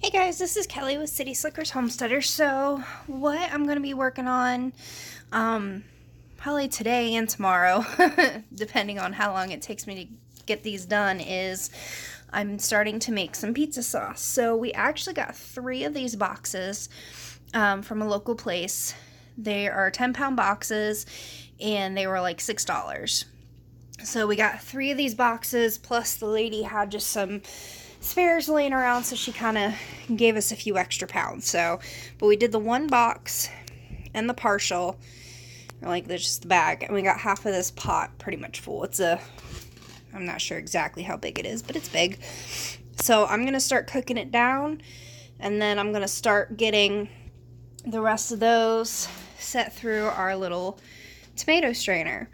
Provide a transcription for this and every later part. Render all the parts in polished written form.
Hey guys, this is Kelly with City Slickers Homesteader. So, what I'm going to be working on, probably today and tomorrow, depending on how long it takes me to get these done, is I'm starting to make some pizza sauce. So, we actually got 3 of these boxes from a local place. They are 10-pound boxes, and they were like $6. So, we got 3 of these boxes, plus the lady had just some spares laying around, so she kind of gave us a few extra pounds. So, but we did the 1 box and the partial, or like there's just the bag, and we got half of this pot pretty much full. I'm not sure exactly how big it is, but it's big. So I'm gonna start cooking it down, and then I'm gonna start getting the rest of those set through our little tomato strainer.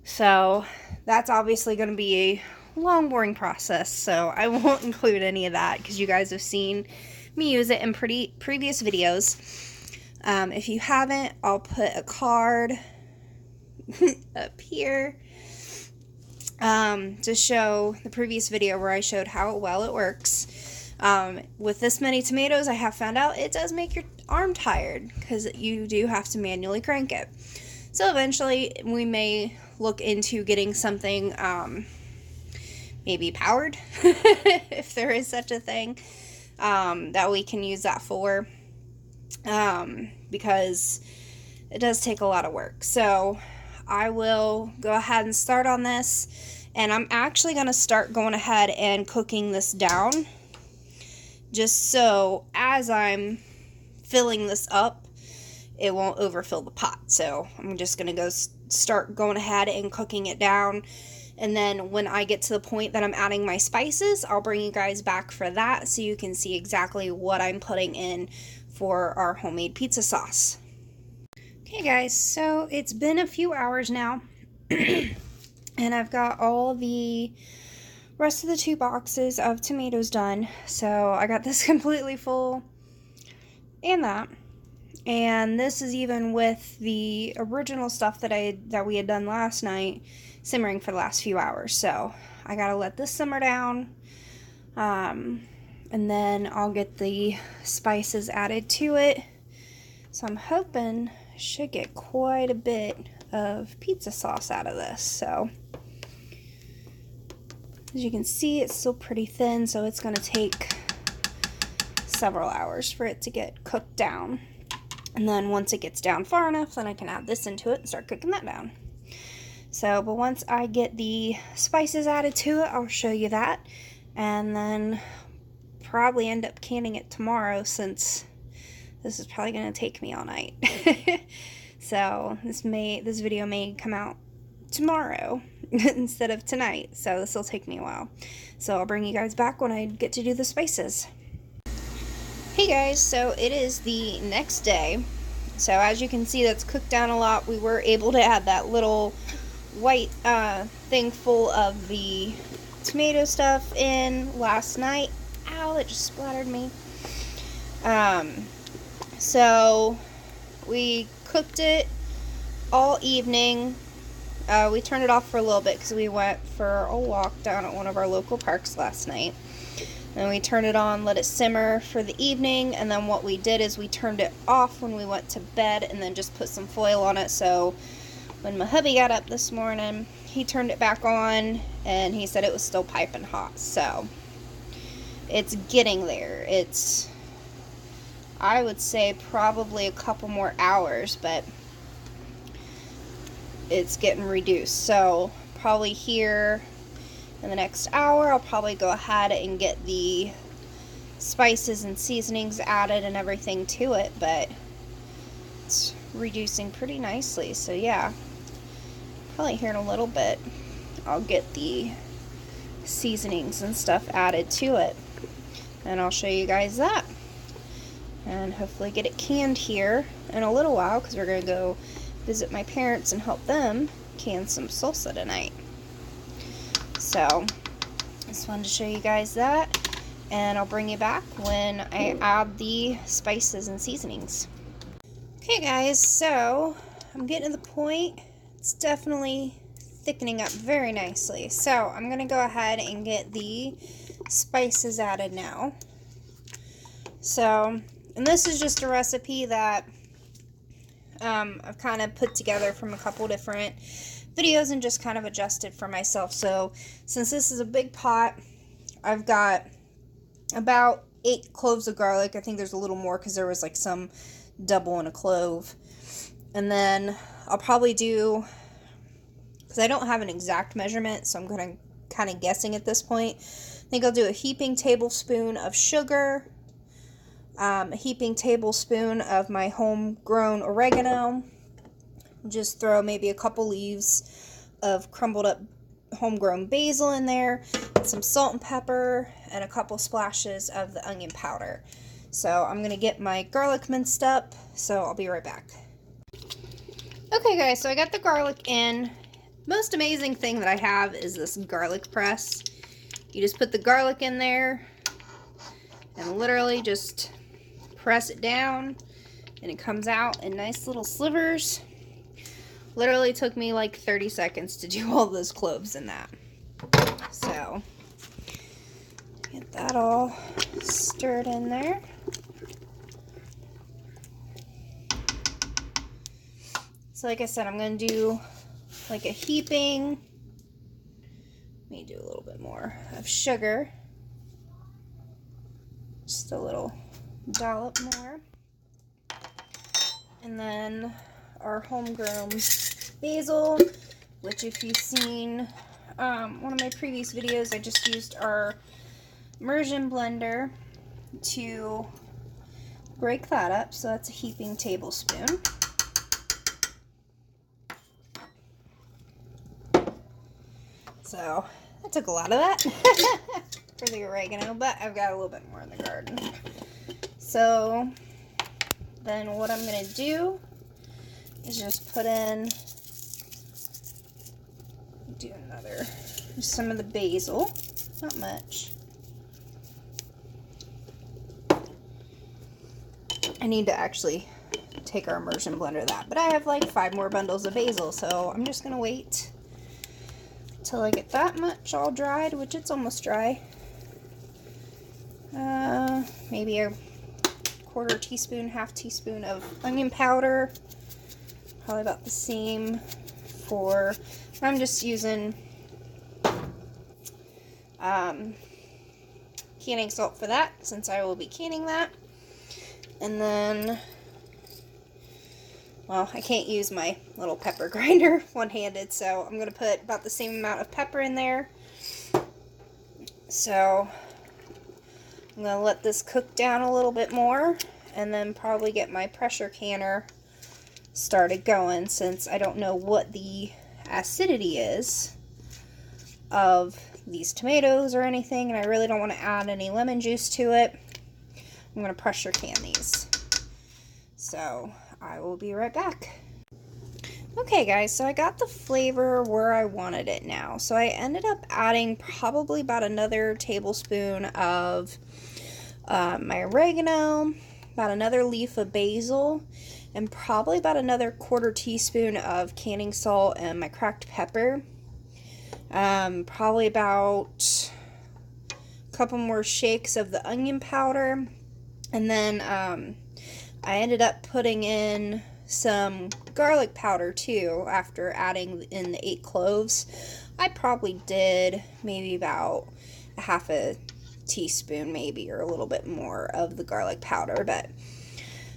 So that's obviously going to be a long, boring process, so I won't include any of that because you guys have seen me use it in previous videos. If you haven't, I'll put a card up here to show the previous video where I showed how well it works. With this many tomatoes, I have found out it does make your arm tired because you do have to manually crank it. So eventually we may look into getting something maybe powered, if there is such a thing, that we can use that for, because it does take a lot of work. So I will go ahead and start on this, and I'm actually going to start going ahead and cooking this down, just so as I'm filling this up, it won't overfill the pot. So I'm just going to start going ahead and cooking it down. And then when I get to the point that I'm adding my spices, I'll bring you guys back for that so you can see exactly what I'm putting in for our homemade pizza sauce. Okay guys, so it's been a few hours now and I've got all the rest of the 2 boxes of tomatoes done. So I got this completely full and that. And this is even with the original stuff that we had done last night simmering for the last few hours. So I gotta let this simmer down, and then I'll get the spices added to it. So I'm hoping I should get quite a bit of pizza sauce out of this. So as you can see, it's still pretty thin, so it's gonna take several hours for it to get cooked down. And then once it gets down far enough, then I can add this into it and start cooking that down. So, but once I get the spices added to it, I'll show you that. And then probably end up canning it tomorrow, since this is probably going to take me all night. So this video may come out tomorrow instead of tonight. So this will take me a while. So I'll bring you guys back when I get to do the spices. Hey guys, so it is the next day. So as you can see, that's cooked down a lot. We were able to add that little white thing full of the tomato stuff in last night. Ow, that just splattered me. So we cooked it all evening. We turned it off for a little bit because we went for a walk down at one of our local parks last night. Then we turned it on, let it simmer for the evening, and then what we did is we turned it off when we went to bed and then just put some foil on it. So when my hubby got up this morning, he turned it back on and he said it was still piping hot. So it's getting there. It's, I would say, probably a couple more hours, but it's getting reduced. So probably here in the next hour, I'll probably go ahead and get the spices and seasonings added and everything to it, but it's reducing pretty nicely. So yeah, probably here in a little bit I'll get the seasonings and stuff added to it, and I'll show you guys that, and hopefully get it canned here in a little while, because we're going to go visit my parents and help them can some salsa tonight. So just wanted to show you guys that, and I'll bring you back when I add the spices and seasonings. Okay guys, so I'm getting to the point. It's definitely thickening up very nicely. So I'm going to go ahead and get the spices added now. So, and this is just a recipe that I've kind of put together from a couple different videos and just kind of adjusted for myself. So, since this is a big pot, I've got about 8 cloves of garlic. I think there's a little more because there was like some double in a clove. And then I'll probably do, because I don't have an exact measurement, so I'm going to kind of guessing at this point. I think I'll do a heaping tablespoon of sugar, a heaping tablespoon of my homegrown oregano. Just throw maybe a couple leaves of crumbled up homegrown basil in there, some salt and pepper, and a couple splashes of the onion powder. So I'm going to get my garlic minced up, so I'll be right back. Okay guys, so I got the garlic in. Most amazing thing that I have is this garlic press. You just put the garlic in there and literally just press it down and it comes out in nice little slivers. Literally took me like 30 seconds to do all those cloves in that. So, get that all stirred in there. So like I said, I'm going to do like a heaping, let me do a little bit more of sugar. Just a little dollop more. And then our homegrown basil, which if you've seen one of my previous videos, I just used our immersion blender to break that up, so that's a heaping tablespoon. So that took a lot of that for the oregano, but I've got a little bit more in the garden. So then what I'm going to do is just put in, do another, just some of the basil, not much. I need to actually take our immersion blender that, but I have like 5 more bundles of basil, so I'm just going to wait till I get that much all dried, which it's almost dry. Maybe a quarter teaspoon, half teaspoon of onion powder. Probably about the same for, I'm just using canning salt for that, since I will be canning that. And then, well, I can't use my little pepper grinder one-handed, so I'm going to put about the same amount of pepper in there. So I'm going to let this cook down a little bit more, and then probably get my pressure canner started going, since I don't know what the acidity is of these tomatoes or anything, and I really don't want to add any lemon juice to it. I'm going to pressure can these. So I will be right back. Okay guys, so I got the flavor where I wanted it now. So I ended up adding probably about another tablespoon of my oregano, about another leaf of basil, and probably about another quarter teaspoon of canning salt and my cracked pepper. Probably about a couple more shakes of the onion powder. And then I ended up putting in some garlic powder too after adding in the 8 cloves. I probably did maybe about a half a teaspoon maybe, or a little bit more of the garlic powder, but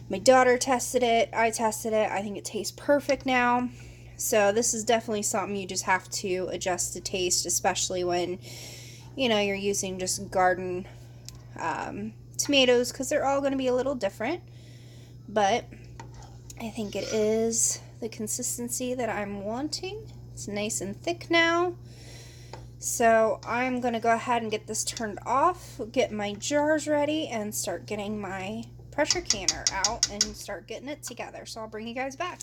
my daughter tested it, I tested it, I think it tastes perfect now. So this is definitely something you just have to adjust the taste, especially when, you know, you're using just garden tomatoes, because they're all going to be a little different. But I think it is the consistency that I'm wanting. It's nice and thick now. So I'm going to go ahead and get this turned off, get my jars ready, and start getting my pressure canner out and start getting it together. So I'll bring you guys back.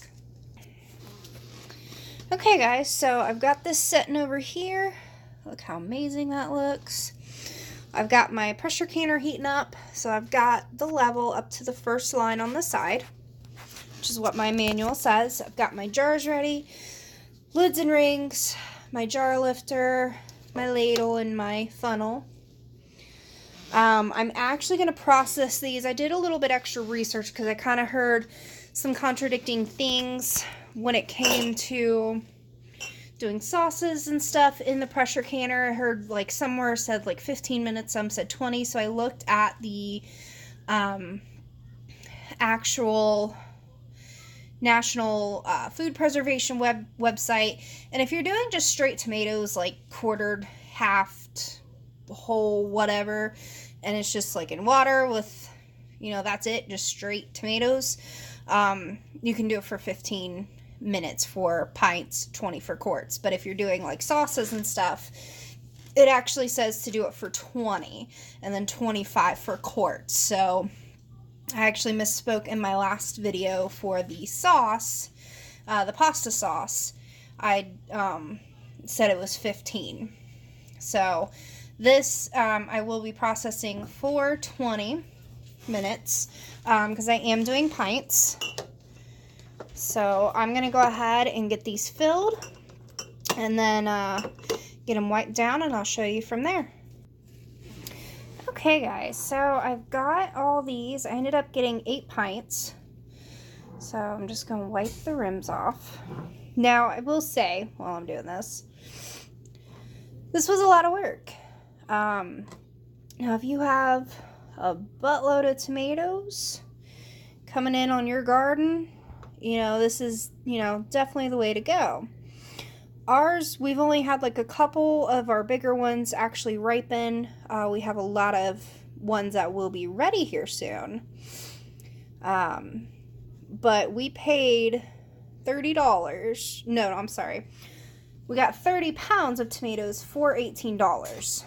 Okay guys, so I've got this sitting over here. Look how amazing that looks. I've got my pressure canner heating up, so I've got the level up to the first line on the side, which is what my manual says. I've got my jars ready, lids and rings, my jar lifter, my ladle, and my funnel. I'm actually going to process these. I did a little bit extra research because I kind of heard some contradicting things when it came to doing sauces and stuff in the pressure canner. I heard like somewhere said like 15 minutes, some said 20. So I looked at the actual National Food Preservation website. And if you're doing just straight tomatoes, like quartered, halved, whole, whatever, and it's just like in water with, you know, that's it, just straight tomatoes, you can do it for 15 minutes for pints, 20 for quarts. But if you're doing like sauces and stuff, it actually says to do it for 20 and then 25 for quarts. So I actually misspoke in my last video for the sauce, the pasta sauce. I said it was 15. So this I will be processing for 20 minutes because I am doing pints. So I'm going to go ahead and get these filled and then get them wiped down, and I'll show you from there. Okay guys, so I've got all these. I ended up getting 8 pints. So I'm just going to wipe the rims off. Now I will say, while I'm doing this was a lot of work. Now if you have a buttload of tomatoes coming in on your garden, you know, this is, you know, definitely the way to go. Ours, we've only had like a couple of our bigger ones actually ripen. We have a lot of ones that will be ready here soon. But we paid $30. No, I'm sorry. We got 30 pounds of tomatoes for $18.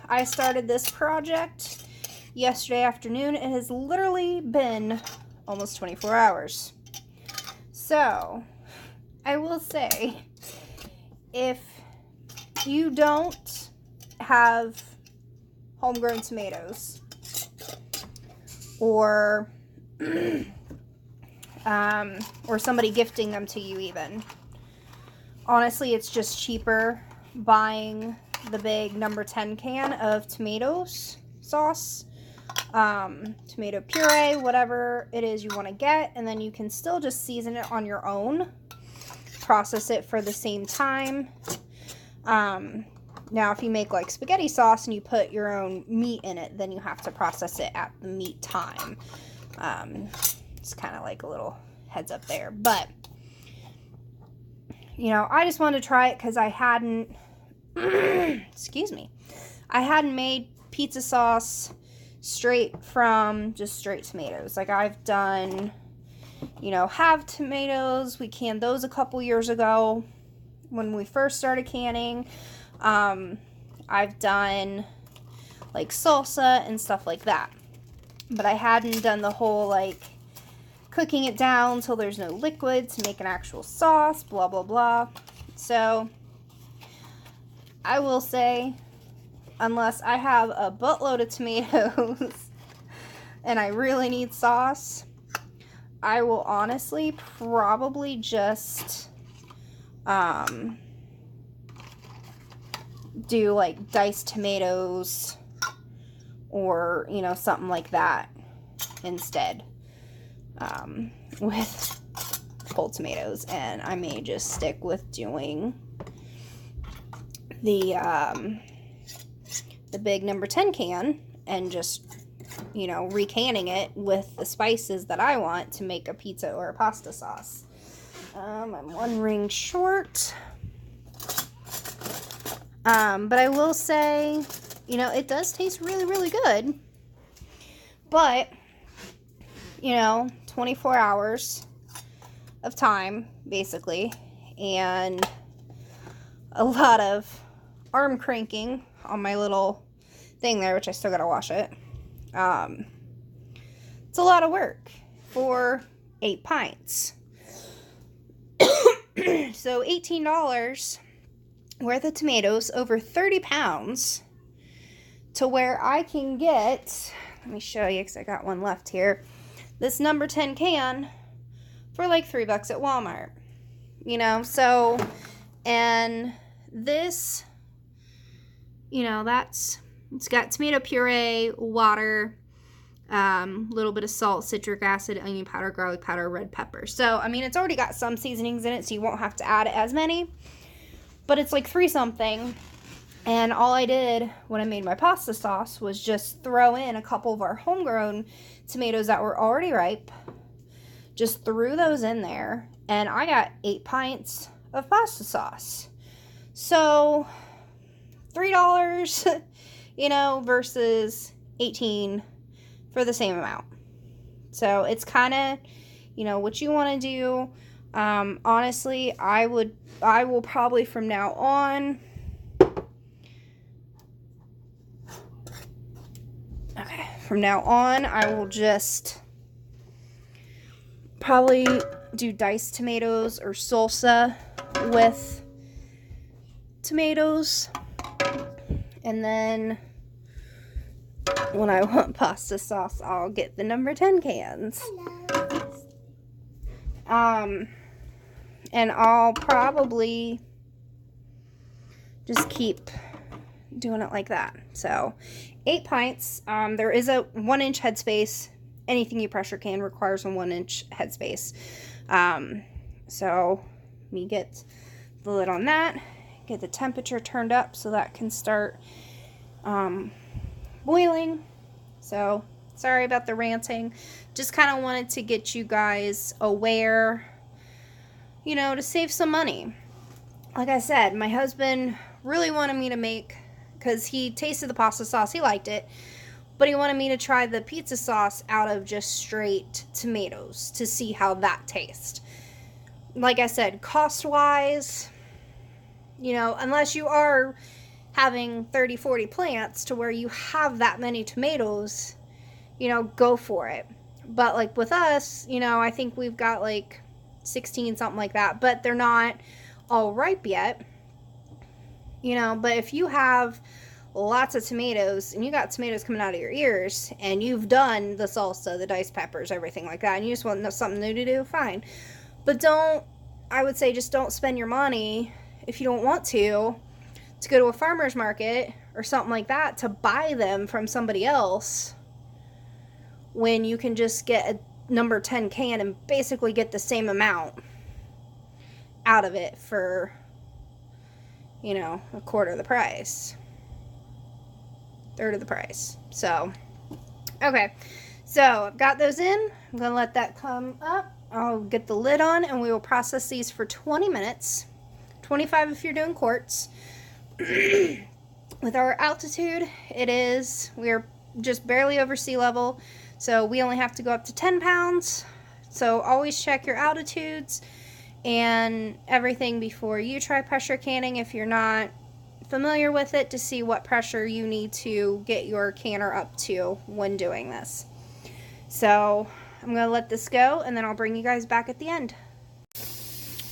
I started this project yesterday afternoon. It has literally been almost 24 hours. So, I will say, if you don't have homegrown tomatoes or somebody gifting them to you even, honestly, it's just cheaper buying the big number 10 can of tomatoes sauce, tomato puree, whatever it is you want to get, and then you can still just season it on your own, process it for the same time. Now if you make like spaghetti sauce and you put your own meat in it, then you have to process it at the meat time. It's kind of like a little heads up there, but you know, I just wanted to try it because I hadn't excuse me, I hadn't made pizza sauce straight from just straight tomatoes. Like I've done, you know, halved tomatoes. We canned those a couple years ago when we first started canning. I've done like salsa and stuff like that, but I hadn't done the whole like cooking it down till there's no liquid to make an actual sauce, blah blah blah. So I will say, unless I have a buttload of tomatoes and I really need sauce, I will honestly probably just do like diced tomatoes or, you know, something like that instead with whole tomatoes. And I may just stick with doing the big number 10 can and just, you know, recanning it with the spices that I want to make a pizza or a pasta sauce. I'm one ring short. But I will say, you know, it does taste really, really good. But, you know, 24 hours of time, basically, and a lot of arm cranking on my little thing there, which I still gotta wash it. It's a lot of work for 8 pints. So $18 worth of tomatoes, over 30 pounds, to where I can get, let me show you because I got one left here, this number 10 can for like $3 at Walmart. You know, so, and this, you know, that's It's got tomato puree, water, little bit of salt, citric acid, onion powder, garlic powder, red pepper. So, I mean, it's already got some seasonings in it, so you won't have to add as many. But it's like 3 something. And all I did when I made my pasta sauce was just throw in a couple of our homegrown tomatoes that were already ripe. Just threw those in there, and I got 8 pints of pasta sauce. So, $3, you know, versus $18 for the same amount. So, it's kind of, you know, what you want to do. Honestly, I will probably from now on, I will just probably do diced tomatoes or salsa with tomatoes. And then when I want pasta sauce, I'll get the number 10 cans. And I'll probably just keep doing it like that. So 8 pints. There is a 1-inch headspace. Anything you pressure can requires a 1-inch headspace. So me get the lid on that, get the temperature turned up so that can start boiling. So sorry about the ranting. Just kind of wanted to get you guys aware, you know, to save some money. Like I said, my husband really wanted me to make, because he tasted the pasta sauce, he liked it, but he wanted me to try the pizza sauce out of just straight tomatoes to see how that tastes. Like I said, cost-wise, you know, unless you are having 30, 40 plants to where you have that many tomatoes, you know, go for it. But like with us, you know, I think we've got like 16, something like that, but they're not all ripe yet, you know. But if you have lots of tomatoes and you got tomatoes coming out of your ears and you've done the salsa, the diced peppers, everything like that, and you just want something new to do, fine. But I would say just don't spend your money, if you don't want to go to a farmer's market or something like that to buy them from somebody else, when you can just get a number 10 can and basically get the same amount out of it for, you know, a quarter of the price, third of the price. So, okay, so I've got those in. I'm going to let that come up. I'll get the lid on and we will process these for 20 minutes, 25 if you're doing quarts. With our altitude, we're just barely over sea level, so we only have to go up to 10 pounds. So always check your altitudes and everything before you try pressure canning if you're not familiar with it, to see what pressure you need to get your canner up to when doing this. So I'm going to let this go and then I'll bring you guys back at the end.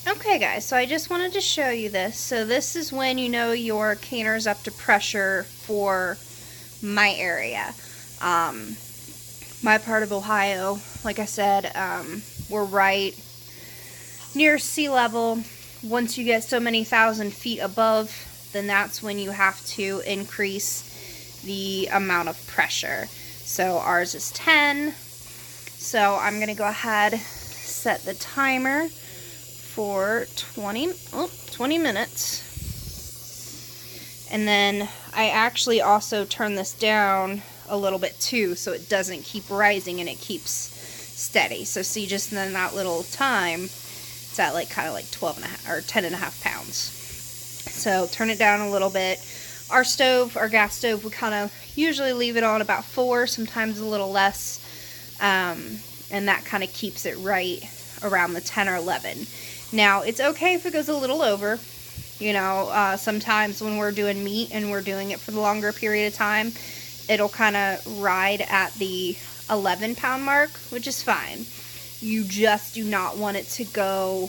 Okay guys, so I just wanted to show you this. So this is when you know your canner's up to pressure for my area. My part of Ohio, like I said, we're right near sea level. Once you get so many thousand feet above, then that's when you have to increase the amount of pressure. So ours is 10. So I'm going to go ahead, set the timer for 20 minutes. And then I actually also turn this down a little bit too, so it doesn't keep rising and it keeps steady. So see, just in that little time, it's at like kind of like 12 and a half or 10 and a half pounds. So turn it down a little bit. Our stove, our gas stove, we kind of usually leave it on about 4, sometimes a little less. And that kind of keeps it right around the 10 or 11. Now, it's okay if it goes a little over. You know, sometimes when we're doing meat and we're doing it for the longer period of time, it'll kind of ride at the 11 pound mark, which is fine. You just do not want it to go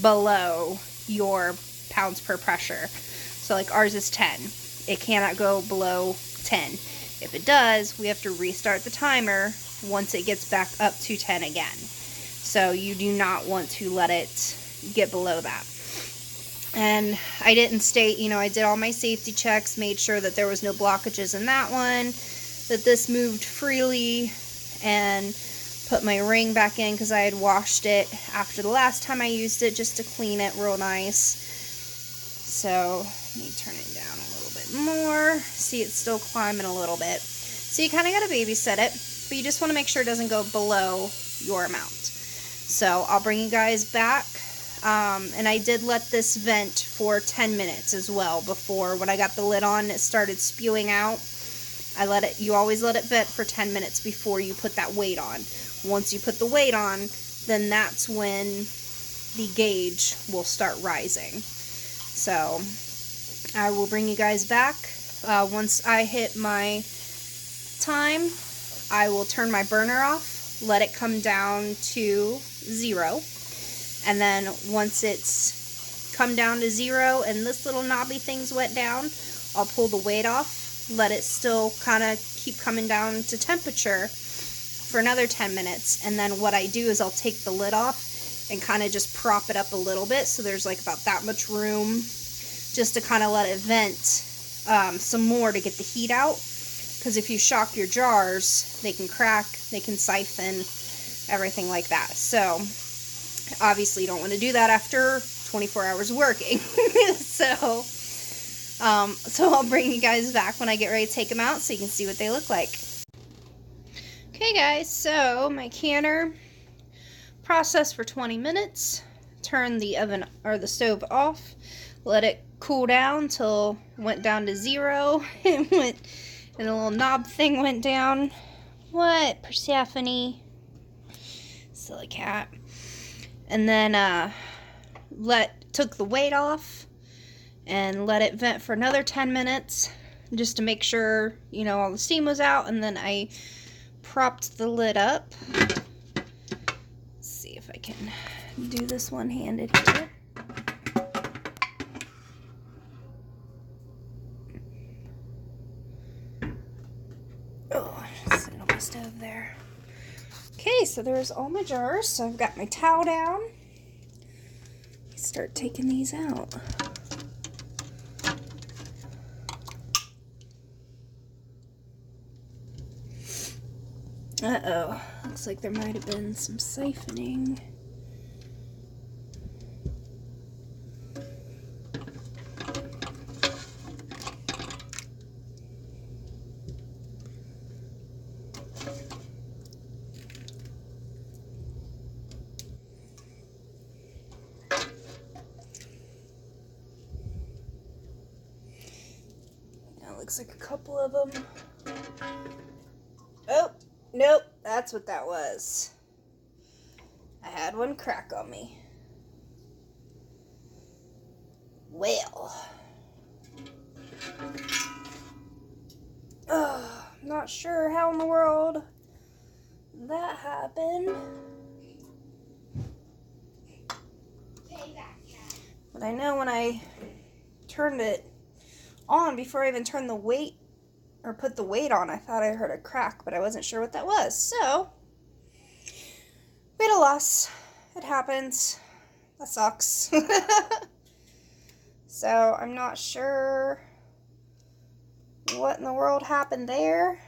below your pounds per pressure. So like ours is 10. It cannot go below 10. If it does, we have to restart the timer once it gets back up to 10 again. So you do not want to let it get below that. And I didn't state, you know, I did all my safety checks, made sure that there was no blockages in that one, that this moved freely, and put my ring back in because I had washed it after the last time I used it just to clean it real nice. So let me turn it down a little bit more. See, it's still climbing a little bit. So you kind of got to babysit it, but you just want to make sure it doesn't go below your amount. So I'll bring you guys back. And I did let this vent for 10 minutes as well before, when I got the lid on, it started spewing out. You always let it vent for 10 minutes before you put that weight on. Once you put the weight on, then that's when the gauge will start rising. So I will bring you guys back. Once I hit my time, I will turn my burner off, let it come down to 0. And then once it's come down to 0 and this little knobby thing's wet down, I'll pull the weight off, let it still kind of keep coming down to temperature for another 10 minutes. And then what I do is I'll take the lid off and kind of just prop it up a little bit so there's like about that much room just to kind of let it vent some more to get the heat out. Because if you shock your jars, they can crack, they can siphon, everything like that. So obviously you don't want to do that after 24 hours working. So I'll bring you guys back when I get ready to take them out so you can see what they look like. Okay guys, so my canner processed for 20 minutes. Turn the oven or the stove off. Let it cool down till it went down to 0. And the little knob thing went down. What, Persephone? Silly cat. And then took the weight off and let it vent for another 10 minutes just to make sure, you know, all the steam was out. And then I propped the lid up. Let's see if I can do this one-handed here. Oh, just sit on my stove there. Okay, so there's all my jars. So I've got my towel down. Start taking these out. Uh-oh. Looks like there might have been some siphoning. Looks like a couple of them. Oh, nope, that's what that was. I had one crack on me. Well. Not sure how in the world that happened. But I know when I turned it on, before I even turned the weight or put the weight on, I thought I heard a crack, but I wasn't sure what that was. So we had a loss. It happens. That sucks. So I'm not sure what in the world happened there.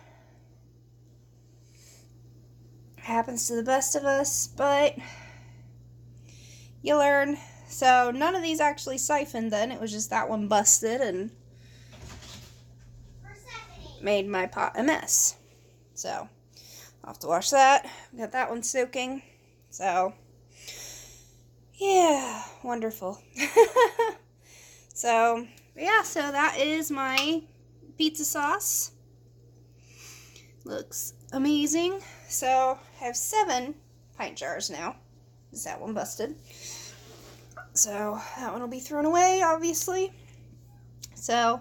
It happens to the best of us, but you learn. So none of these actually siphoned then. It was just that one busted and made my pot a mess. So I'll have to wash that. Got that one soaking. So yeah, wonderful. So yeah, so that is my pizza sauce. Looks amazing. So I have 7 pint jars now. Is that one busted? So that one will be thrown away, obviously. So,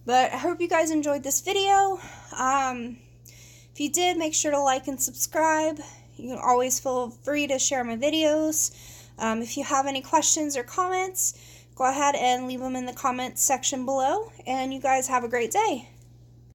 but I hope you guys enjoyed this video. If you did, make sure to like and subscribe. You can always feel free to share my videos. If you have any questions or comments, go ahead and leave them in the comments section below. And you guys have a great day.